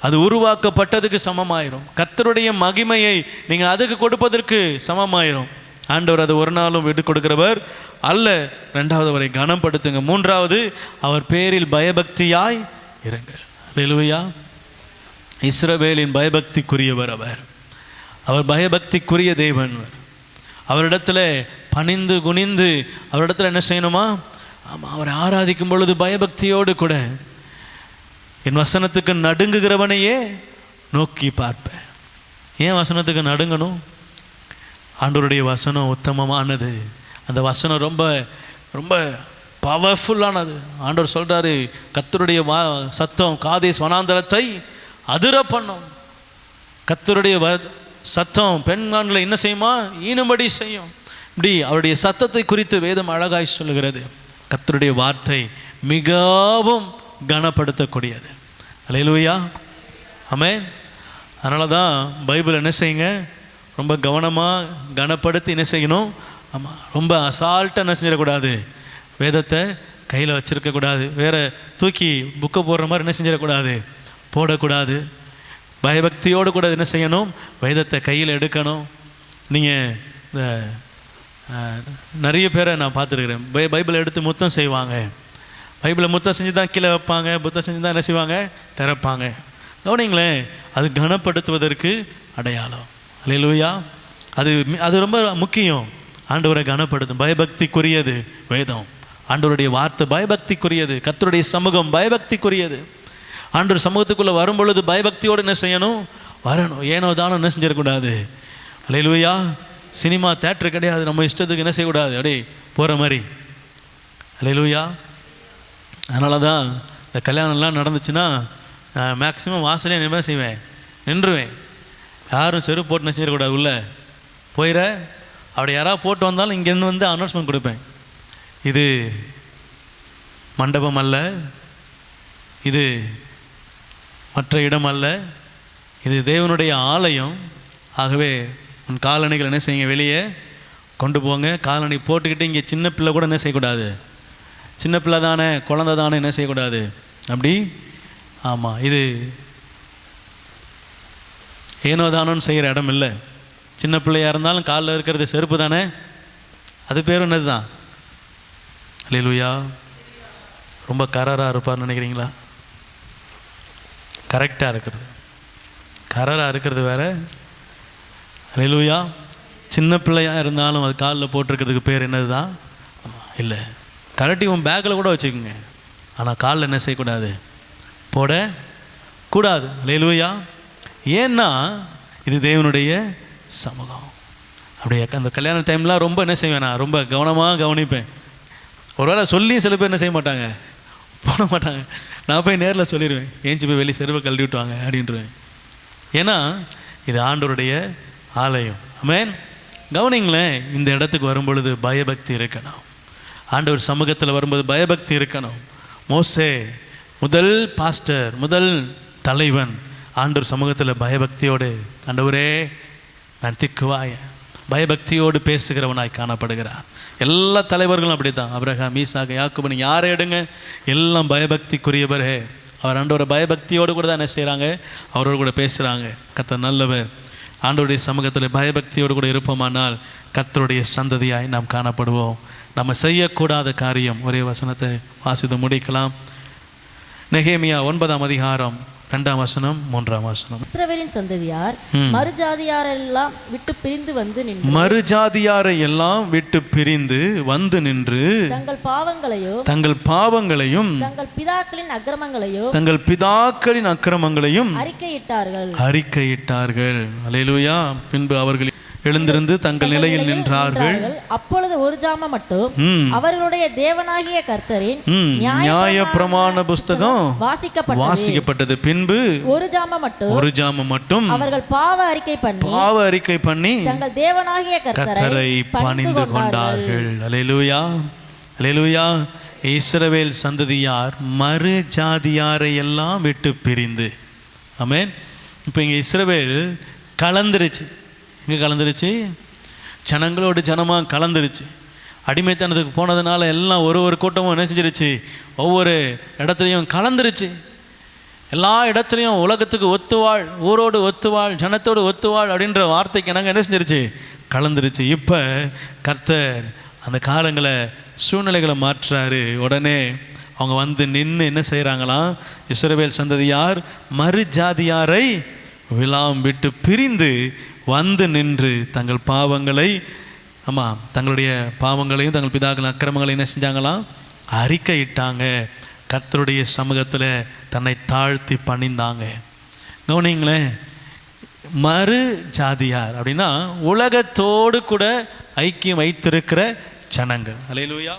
அது உருவாக்கப்பட்டதுக்கு சமமாயிரும். கர்த்தருடைய மகிமையை நீங்கள் அதுக்கு கொடுப்பதற்கு சமமாயிரும். ஆண்டவர் அது ஒரு நாளும் விட்டு கொடுக்கிறவர் அல்ல. ரெண்டாவது, அவரை கனப்படுத்துங்க. மூன்றாவது, அவர் பேரில் பயபக்தியாய் இருங்கள். அல்லேலூயா. இஸ்ரவேலின் பயபக்திக்குரியவர் அவர் பயபக்திக்குரிய தேவன். அவரிடத்துல பணிந்து குனிந்து அவரிடத்துல என்ன செய்யணுமா, ஆமாம், அவரை ஆராதிக்கும் பொழுது பயபக்தியோடு கூட என் வசனத்துக்கு நடுங்குகிறவனையே நோக்கி பார்ப்பேன். ஏன் வசனத்துக்கு நடுங்கணும்? ஆண்டவருடைய வசனம் உத்தமமானது. அந்த வசனம் ரொம்ப ரொம்ப பவர்ஃபுல்லானது. ஆண்டவர் சொல்கிறாரு, கர்த்தருடைய சத்தம் காதேஸ் வனாந்தரத்தை அதிர பண்ணும். கர்த்தருடைய சத்தம் பெண்கான்களை என்ன செய்யுமா, ஈனும்படி செய்யும். இப்படி அவருடைய சத்தத்தை குறித்து வேதம் அழகாய் சொல்லுகிறது. கர்த்தருடைய வார்த்தை மிகவும் கனப்படுத்தக்கூடியது. அல்லேலூயா, ஆமென். அதனால தான் பைபிள் என்ன செய்யுங்க, ரொம்ப கவனமாக கனப்படுத்தி என்ன செய்யணும். ஆமாம், ரொம்ப அசால்ட்டாக என்ன செஞ்சிடக்கூடாது, வேதத்தை கையில் வச்சுருக்கக்கூடாது. வேறு தூக்கி புக்கை போடுற மாதிரி என்ன செஞ்சிடக்கூடாது, போடக்கூடாது. பயபக்தியோடு கூட என்ன செய்யணும், வேதத்தை கையில் எடுக்கணும். நீங்கள் இந்த நிறைய பேரை நான் பார்த்துருக்குறேன், பைபிளை எடுத்து முத்தம் செய்வாங்க. பைபிளை முத்தம் செஞ்சு தான் கீழே வைப்பாங்க, புத்தம் செஞ்சு தான் என்ன செய்வாங்க, திறப்பாங்க. கவனிங்களேன், அது கனப்படுத்துவதற்கு அடையாளம். அல்லேலூயா, அது ரொம்ப முக்கியம். ஆண்டவரை கனப்படுத்தும், பயபக்திக்குரியது வேதம். ஆண்டவருடைய வார்த்தை பயபக்திக்குரியது. கர்த்தருடைய சமூகம் பயபக்திக்குரியது. ஆண்டவர் சமூகத்துக்குள்ளே வரும் பொழுது பயபக்தியோடு என்ன செய்யணும், வரணும். ஏனோ தானோ என்ன செஞ்சிடக்கூடாது. அல்லேலூயா. சினிமா தேட்டர் கிடையாது, நம்ம இஷ்டத்துக்கு என்ன செய்யக்கூடாது, அப்படியே போகிற மாதிரி. அல்லேலூயா. அதனால தான் இந்த கல்யாணம்லாம் நடந்துச்சுன்னா மேக்ஸிமம் வாசலே என்ன செய்வேன், நின்றுவேன். யாரும் செருப்பு போட்டு என்ன செய்யக்கூடாது, உள்ளே போயிட. அப்படி யாராவது போட்டு வந்தாலும் இங்கேருந்து வந்து அனௌன்ஸ்மெண்ட் கொடுப்பேன், இது மண்டபம் அல்ல, இது மற்ற இடம் அல்ல, இது தேவனுடைய ஆலயம். ஆகவே உன் காலணிகள் என்ன செய்யுங்க, வெளியே கொண்டு போங்க. காலணி போட்டுக்கிட்டு இங்கே சின்ன பிள்ளை கூட என்ன செய்யக்கூடாது, சின்ன பிள்ளை தானே, குழந்தை தானே, என்ன செய்யக்கூடாது அப்படி. ஆமாம், இது ஏனோ தானோன்னு செய்கிற இடம் இல்லை. சின்ன பிள்ளையாக இருந்தாலும் காலில் இருக்கிறது செருப்பு தானே, அது பேரும் என்னது தான். அல்லேலூயா. ரொம்ப கரராக இருப்பார்னு நினைக்கிறீங்களா? கரெக்டாக இருக்கிறது, கரராக இருக்கிறது வேறு. அல்லேலூயா. சின்ன பிள்ளையாக இருந்தாலும் அது காலில் போட்டிருக்கிறதுக்கு பேர் என்னது தான் இல்லை. கரெக்டி உன் பேக்கில் கூட வச்சுக்கோங்க, ஆனால் காலில் என்ன செய்யக்கூடாது, போடக்கூடாது. அல்லேலூயா. ஏன்னா இது தேவனுடைய சமூகம். அப்படியே அந்த கல்யாண டைம்லாம் ரொம்ப என்ன செய்வேன், நான் ரொம்ப கவனமாக கவனிப்பேன். ஒருவேளை சொல்லி சில பேர் என்ன செய்ய மாட்டாங்க, போட மாட்டாங்க. நான் போய் நேரில் சொல்லிடுவேன், ஏஞ்சி போய் வெளியே செருப்பை கழட்டி விட்டுவாங்க அப்படின்ட்டுருவேன். ஏன்னா இது ஆண்டவருடைய ஆலயம். ஆமென். கவனிங்களேன், இந்த இடத்துக்கு வரும்பொழுது பயபக்தி இருக்கணும். ஆண்டவர் சமூகத்தில் வரும்போது பயபக்தி இருக்கணும். மோசே முதல் பாஸ்டர், முதல் தலைவன் ஆண்டவர் சமூகத்தில் பயபக்தியோடு, ஆண்டவரே நான் திக்குவாய பயபக்தியோடு பேசுகிறவனாய் காணப்படுகிறார். எல்லா தலைவர்களும் அப்படி தான். ஆபிரகாம், ஈசாக்கு, யாக்கோபு, நீங்கள் யாரை எடுங்க, எல்லாம் பயபக்திக்குரியவரே. அவர் ஆண்டவரை பயபக்தியோடு கூட தான் என்ன செய்கிறாங்க, அவரோடு கூட பேசுகிறாங்க. கர்த்தர் நல்லவர். ஆண்டவருடைய சமூகத்தில் பயபக்தியோடு கூட இருப்போமானால் கர்த்தருடைய சந்ததியாய் நாம் காணப்படுவோம். நம்ம செய்யக்கூடாத காரியம், ஒரே வசனத்தை வாசித்து முடிக்கலாம். நெகேமியா 9ஆம் அதிகாரம் 2ஆம் வசனம் 3ஆம் வசனம். இஸ்ரவேலின் சந்ததியார் மறுஜாதியாரெல்லாம் விட்டு பிரிந்து வந்து நின்று, மறுஜாதியாரை எல்லாம் விட்டு பிரிந்து வந்து நின்று தங்கள் பாவங்களையும் தங்கள் தங்கள் பிதாக்களின் அக்கிரமங்களையும் அறிக்கையிட்டார்கள். அல்லேலூயா. பின்பு அவர்கள் எழுந்திருந்து தங்கள் நிலையில் நின்றார்கள். அப்பொழுது ஒரு ஜாம மட்டும் அவர்களுடைய தேவனாகிய கர்த்தரின் நியாயப்பிரமாண புஸ்தகம் வாசிக்கப்பட்டது. பின்பு ஒரு ஜாம மட்டும் அவர்கள் பாவ அறிக்கை பண்ணி தங்கள் தேவனாகிய கர்த்தரை பணிந்து கொண்டார்கள். அல்லேலூயா, அல்லேலூயா. இஸ்ரவேல் சந்ததியார் மறு ஜாதியாரை எல்லாம் விட்டு பிரிந்து, ஆமென். இப்போ இங்கே இஸ்ரவேல் கலந்துருச்சு. இங்கே கலந்துருச்சு, ஜனங்களோடு ஜனமாக கலந்துருச்சு. அடிமைத்தனத்துக்கு போனதுனால எல்லாம் ஒரு கூட்டமும் என்ன செஞ்சிருச்சு, ஒவ்வொரு இடத்துலையும் கலந்துருச்சு. எல்லா இடத்துலையும் உலகத்துக்கு ஒத்துவாள், ஊரோடு ஒத்துவாள், ஜனத்தோடு ஒத்துவாள் அப்படின்ற வார்த்தைக்கு நாங்கள் என்ன செஞ்சிருச்சு, கலந்துருச்சு. இப்போ கர்த்தர் அந்த காலங்களை சூழ்நிலைகளை மாற்றுறாரு. உடனே அவங்க வந்து நின்று என்ன செய்கிறாங்களாம், இஸ்ரவேல் சந்ததியார் மறு ஜாதியாரை விழாம் விட்டு பிரிந்து வந்து நின்று தங்கள் பாவங்களை, ஆமாம், தங்களுடைய பாவங்களையும் தங்கள் பிதாக்களின் அக்கிரமங்களையும் என்ன செஞ்சாங்களாம், அறிக்கையிட்டாங்க. கர்த்தருடைய சமூகத்தில் தன்னை தாழ்த்தி பணிந்தாங்க. கவனிங்களேன், மறு ஜாதியார் அப்படின்னா உலகத்தோடு கூட ஐக்கியம் வைத்திருக்கிற ஜனங்கள். அல்லேலூயா.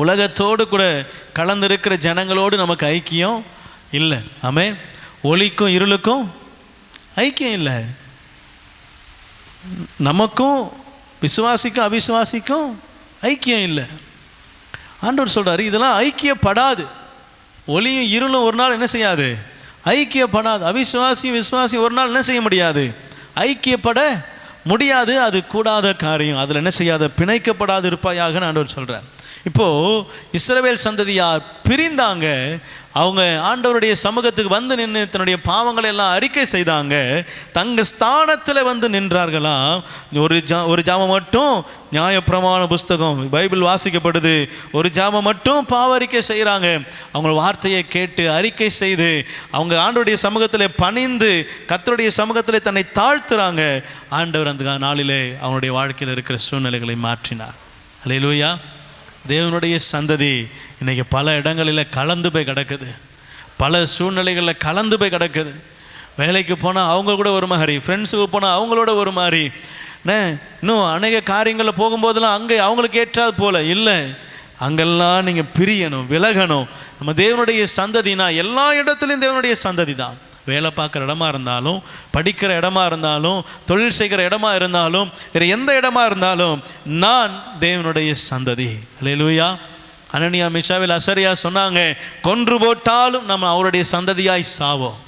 உலகத்தோடு கூட கலந்திருக்கிற ஜனங்களோடு நமக்கு ஐக்கியம் இல்லை. ஆமென். ஒளிக்கும் இருளுக்கும் ஐக்கியம் இல்லை. நமக்கும் விசுவாசிக்கும் அவிசுவாசிக்கும் ஐக்கியம் இல்லை. ஆண்டவர் சொல்றாரு, இதெல்லாம் ஐக்கியப்படாது. ஒளியும் இருளும் ஒரு நாள் என்ன செய்யாது, ஐக்கியப்படாது. அவிசுவாசியும் விசுவாசியும் ஒரு நாள் என்ன செய்ய முடியாது, ஐக்கியப்பட முடியாது. அது கூடாத காரியம். அதில் என்ன செய்யாத, பிணைக்கப்படாது இருப்பாயாக ஆண்டவர் சொல்கிறார். இப்போது இஸ்ரவேல் சந்ததியார் பிரிந்தாங்க. அவங்க ஆண்டவருடைய சமூகத்துக்கு வந்து நின்று தன்னுடைய பாவங்களை எல்லாம் அறிக்கை செய்தாங்க. தங்கள் ஸ்தானத்தில் வந்து நின்றார்களாம். ஒரு ஜாமம் மட்டும் நியாயப்பிரமாண புஸ்தகம் பைபிள் வாசிக்கப்படுது. ஒரு ஜாமம் மட்டும் பாவ அறிக்கை செய்கிறாங்க. அவங்க வார்த்தையை கேட்டு அறிக்கை செய்து அவங்க ஆண்டவருடைய சமூகத்தில் பணிந்து கர்த்தருடைய சமூகத்தில் தன்னை தாழ்த்துறாங்க. ஆண்டவர் அந்த நாளிலே அவனுடைய வாழ்க்கையில் இருக்கிற சூழ்நிலைகளை மாற்றினார். அல்லேலூயா. தேவனுடைய சந்ததி இன்றைக்கி பல இடங்களில் கலந்து போய் கிடக்குது. பல சூழ்நிலைகளில் கலந்து போய் கிடக்குது. வேலைக்கு போனால் அவங்க கூட ஒரு மாதிரி, ஃப்ரெண்ட்ஸுக்கு போனால் அவங்களோட ஒரு மாதிரி, இன்னும் அநேக காரியங்களில் போகும்போதெல்லாம் அங்கே அவங்களுக்கு ஏற்றாது போல் இல்லை. அங்கெல்லாம் நீங்கள் பிரியணும், விலகணும். நம்ம தேவனுடைய சந்ததினா எல்லா இடத்துலையும் தேவனுடைய சந்ததி தான். வேலை பார்க்குற இடமா இருந்தாலும், படிக்கிற இடமா இருந்தாலும், தொழில் செய்கிற இடமா இருந்தாலும், வேறு எந்த இடமா இருந்தாலும் நான் தேவனுடைய சந்ததி. அல்லேலூயா. அனனியா மிஷாவில் அசரியா சொன்னாங்க, கொன்று போட்டாலும் நம்ம அவருடைய சந்ததியாய் சாவோம்.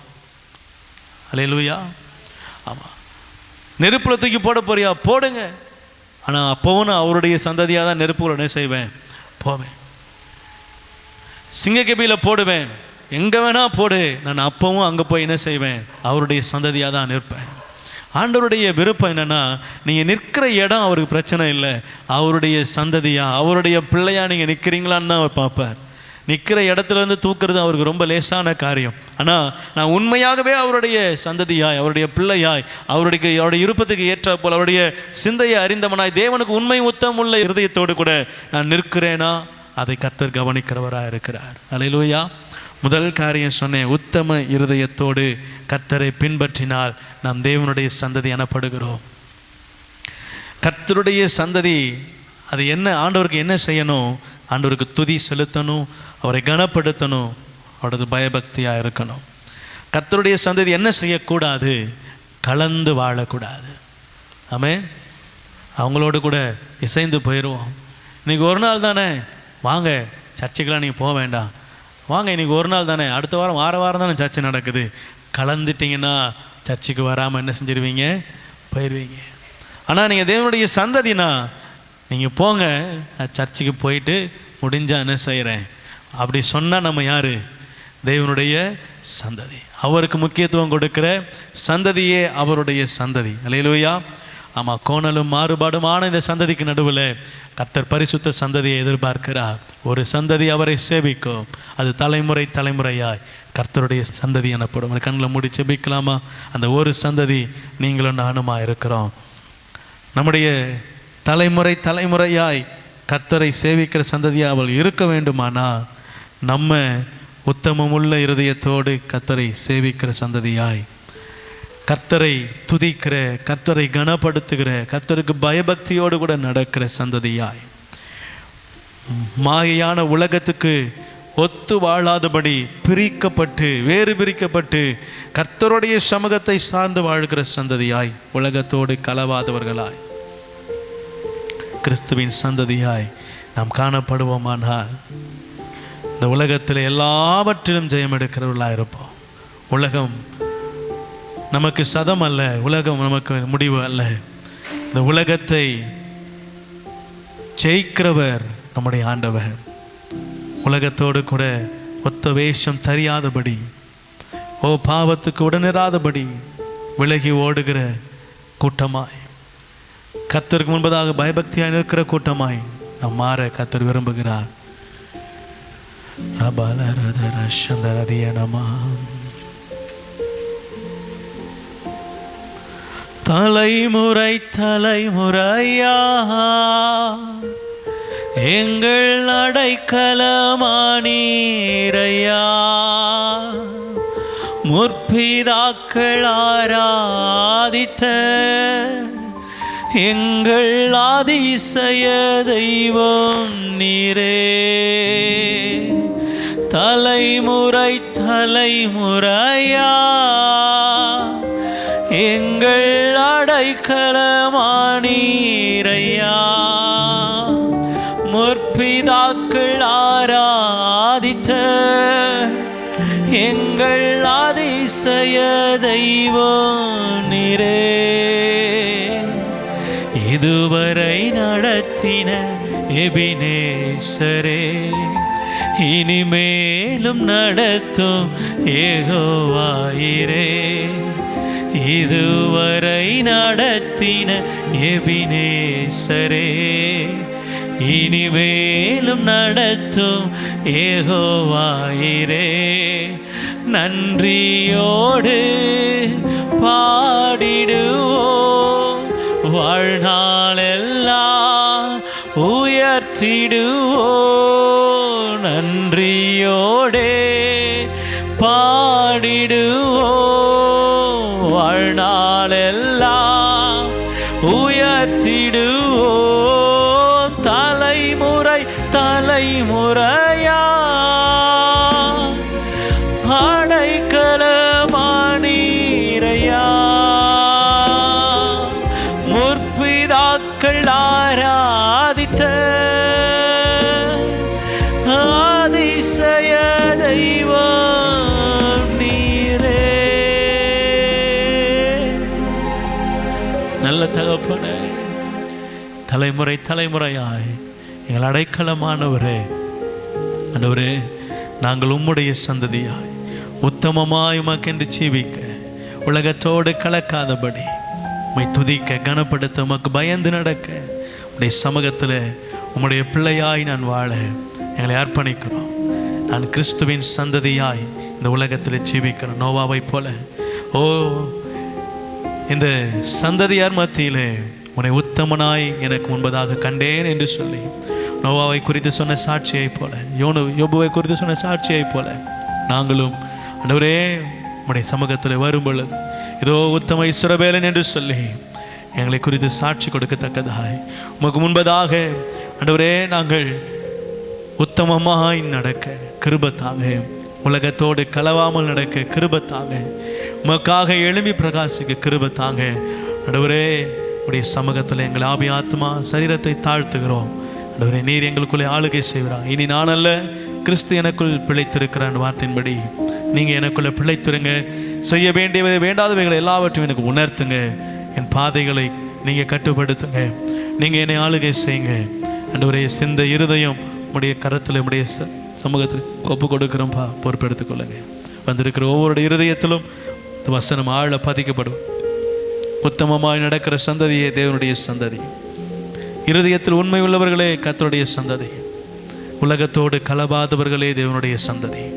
அல்லேலூயா. ஆமாம், நெருப்புல தூக்கி போட போறியா, போடுங்க. ஆனால் அப்போவும் நான் அவருடைய சந்ததியாக தான் நெருப்புல என்ன செய்வேன், போவேன். சிங்கக்கபியில் போடுவேன், எங்கே வேணா போடு, நான் அப்பவும் அங்கே போய் என்ன செய்வேன், அவருடைய சந்ததியாக தான் நிற்பேன். ஆண்டவருடைய விருப்பம் என்னென்னா, நீங்கள் நிற்கிற இடம் அவருக்கு பிரச்சனை இல்லை, அவருடைய சந்ததியா அவருடைய பிள்ளையா நீங்கள் நிற்கிறீங்களான்னு தான் அவர் பார்ப்பார். நிற்கிற இடத்துலேருந்து தூக்குறது அவருக்கு ரொம்ப லேசான காரியம். ஆனால் நான் உண்மையாகவே அவருடைய சந்ததியாய், அவருடைய பிள்ளையாய், அவருடைய இருப்பத்துக்கு ஏற்ற போல் அவருடைய சிந்தையை அறிந்தவனாய், தேவனுக்கு உண்மை உத்தம் உள்ள இருதயத்தோடு கூட நான் நிற்கிறேனா, அதை கர்த்தர் கவனிக்கிறவராக இருக்கிறார். அல்லேலூயா. முதல் காரியம் சொன்னேன், உத்தம இருதயத்தோடு கர்த்தரை பின்பற்றினால் நாம் தேவனுடைய சந்ததி எனப்படுகிறோம். கர்த்தருடைய சந்ததி அது என்ன, ஆண்டவருக்கு என்ன செய்யணும், ஆண்டவருக்கு துதி செலுத்தணும், அவரை கனப்படுத்தணும், அவரது பயபக்தியாக இருக்கணும். கர்த்தருடைய சந்ததி என்ன செய்யக்கூடாது, கலந்து வாழக்கூடாது. ஆமென். அவங்களோடு கூட இசைந்து போயிடுவோம். இன்றைக்கி ஒரு நாள் தானே, வாங்க சர்ச்சுக்கெலாம் நீங்கள் போக வேண்டாம், வாங்க இன்றைக்கி ஒரு நாள் தானே, அடுத்த வாரம் வாரம் தானே சர்ச்சை நடக்குது, கலந்துட்டிங்கன்னா சர்ச்சுக்கு வராமல் என்ன செஞ்சிருவீங்க, போயிடுவீங்க. ஆனால் நீங்கள் தேவனுடைய சந்ததினா நீங்கள் போங்க, நான் சர்ச்சுக்கு போயிட்டு முடிஞ்சால் என்ன செய்கிறேன் அப்படி சொன்னால் நம்ம யார்? தேவனுடைய சந்ததி. அவருக்கு முக்கியத்துவம் கொடுக்கிற சந்ததியே அவருடைய சந்ததி. அல்லேலூயா. ஆமாம், கோணலும் மாறுபாடுமான இந்த சந்ததிக்கு நடுவில் கர்த்தர் பரிசுத்த சந்ததியை எதிர்பார்க்கிறார். ஒரு சந்ததி அவரை சேவிக்கும், அது தலைமுறை தலைமுறையாய் கர்த்தருடைய சந்ததி எனப்படும். அந்த கண்ணில் மூடி செபிக்கலாமா? அந்த ஒரு சந்ததி நீங்களும் நானுமா இருக்கிறோம். நம்முடைய தலைமுறை தலைமுறையாய் கர்த்தரை சேவிக்கிற சந்ததியாக அவள் இருக்க வேண்டுமானா நம்ம உத்தமமுள்ள இருதயத்தோடு கர்த்தரை சேவிக்கிற சந்ததியாய், கர்த்தரை துதிக்கிற, கர்த்தரை கனப்படுத்துகிற, கர்த்தருக்கு பயபக்தியோடு கூட நடக்கிற சந்ததியாய், மாயையான உலகத்துக்கு ஒத்து வாழாதபடி பிரிக்கப்பட்டு வேறு பிரிக்கப்பட்டு கர்த்தருடைய சமூகத்தை சார்ந்து வாழ்கிற சந்ததியாய், உலகத்தோடு கலவாதவர்களாய் கிறிஸ்துவின் சந்ததியாய் நாம் காணப்படுவோமானால் இந்த உலகத்தில் எல்லாவற்றிலும் ஜெயம் எடுக்கிறவர்களாக இருப்போம். உலகம் நமக்கு சதம் அல்ல, உலகம் நமக்கு முடிவு அல்ல. இந்த உலகத்தை ஜெயிக்கிறவர் நம்முடைய ஆண்டவர். உலகத்தோடு கூட ஒத்த வேஷம் தெரியாதபடி, பாவத்துக்கு உடனிராதபடி விலகி ஓடுகிற கூட்டமாய், கர்த்தருக்கு முன்பதாக பயபக்தியாய் நிற்கிற கூட்டமாய் நாம் மாற கர்த்தர் விரும்புகிறார். தலைமுறை தலைமுறையா எங்கள் அடைக்கலமானீரையா, முற்பிதாக்கள் ஆராதித்த எங்கள் அதிசய தெய்வம் நீரே. தலைமுறை தலைமுறையா எங்கள் அடைக்கலமானீரையா, முற்பிதாக்கள் ஆராதித்த எங்கள் அதிசய தெய்வம் நீரே. இதுவரை நடத்தின எபினேசரே, இனிமேலும் நடத்தும் யெகோவாயிரே. இதுவரை நடத்தின எபினேசரே, இனிமேலும் நடத்தும் யெகோவாயிரே. நன்றியோடு பாடிடுவோம், வாழ்நாளெல்லாம் உயர்த்திடுவோம். நன்றியோடே பாடிடுவோம், வாழ்நாளெல்லாம் உயர்த்திடுவோம். தலைமுறை தலைமுறையா அடைக்கலமானீரையா, முற்பிதாக்கள் ஆராதித்த அதிசய தெய்வம் நீரே. நல்ல தகப்பனே, தலைமுறை தலைமுறையாய் எங்கள் அடைக்கலமானவரே, ஆண்டவரே, நாங்கள் உம்முடைய சந்ததியாய் உத்தமமாய் உமக்கென்று ஜீவிக்க, உலகத்தோடு கலக்காதபடி உம்மை துதிக்க, கனப்படுத்த, உமக்கு பயந்து நடக்க, உடைய சமூகத்தில் உம்முடைய பிள்ளையாய் நான் வாழ எங்களை அர்ப்பணிக்கிறோம். நான் கிறிஸ்துவின் சந்ததியாய் இந்த உலகத்தில் ஜீவிக்கிறேன். நோவாவை போல இந்த சந்ததியார் மத்தியிலே உன்னை உத்தமனாய் எனக்கு முன்பதாக கண்டேன் என்று சொல்லி நோவாவை குறித்து சொன்ன சாட்சியை போல, யோபுவை குறித்து சொன்ன சாட்சியை போல நாங்களும் ஆண்டவரே உம்முடைய சமூகத்தில் வரும் பொழுது இதோ உத்தம இஸ்ரவேலன் என்று சொல்லி எங்களை குறித்து சாட்சி கொடுக்கத்தக்கதாய் உமக்கு முன்பதாக ஆண்டவரே நாங்கள் உத்தமமாய் நடக்க கிருபை தாங்க, உலகத்தோடு கலவாமல் நடக்க கிருபை தாங்க, உமக்காக எழும்பி பிரகாசிக்க கிருபை தாங்க. ஆண்டவரே உடைய சமூகத்தில் எங்கள் ஆவி ஆத்மா சரீரத்தை தாழ்த்துகிறோம். ஆண்டவரே, நீர் எங்களுக்குள்ளே ஆளுகை செய்கிறார். இனி நான் அல்ல, கிறிஸ்து எனக்குள் பிழைத்திருக்கிறான் வார்த்தையின்படி நீங்கள் எனக்குள்ளே பிழைத்திருங்க. செய்ய வேண்டியவை வேண்டாதவைகளை எல்லாவற்றையும் எனக்கு உணர்த்துங்க. என் பாதைகளை நீங்கள் கட்டுப்படுத்துங்க. நீங்கள் என்னை ஆளுகை செய்யுங்க. ஆண்டவரே, சிந்த இருதயம் உடைய கரத்தில் உடைய சமூகத்தில் ஒப்பு கொடுக்குறோம்ப்பா. பொறுப்பெடுத்துக்கொள்ளுங்க. வந்திருக்கிற ஒவ்வொரு இருதயத்திலும் இந்த வசனம் ஆழ பதிக்கப்படும். உத்தமமாய் நடக்கிற சந்ததியே தேவனுடைய சந்ததி. இருதயத்தில் உண்மை உள்ளவர்களே கர்த்தருடைய சந்ததி. உலகத்தோடு கலபாதவர்களே தேவனுடைய சந்ததி.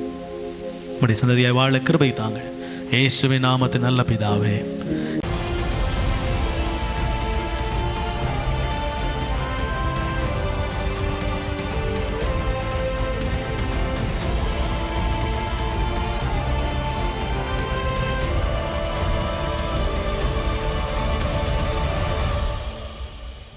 உடைய சந்ததியாய் வாழ கிருபை தாங்க. இயேசுவின் நாமத்தின் நல்ல பிதாவே.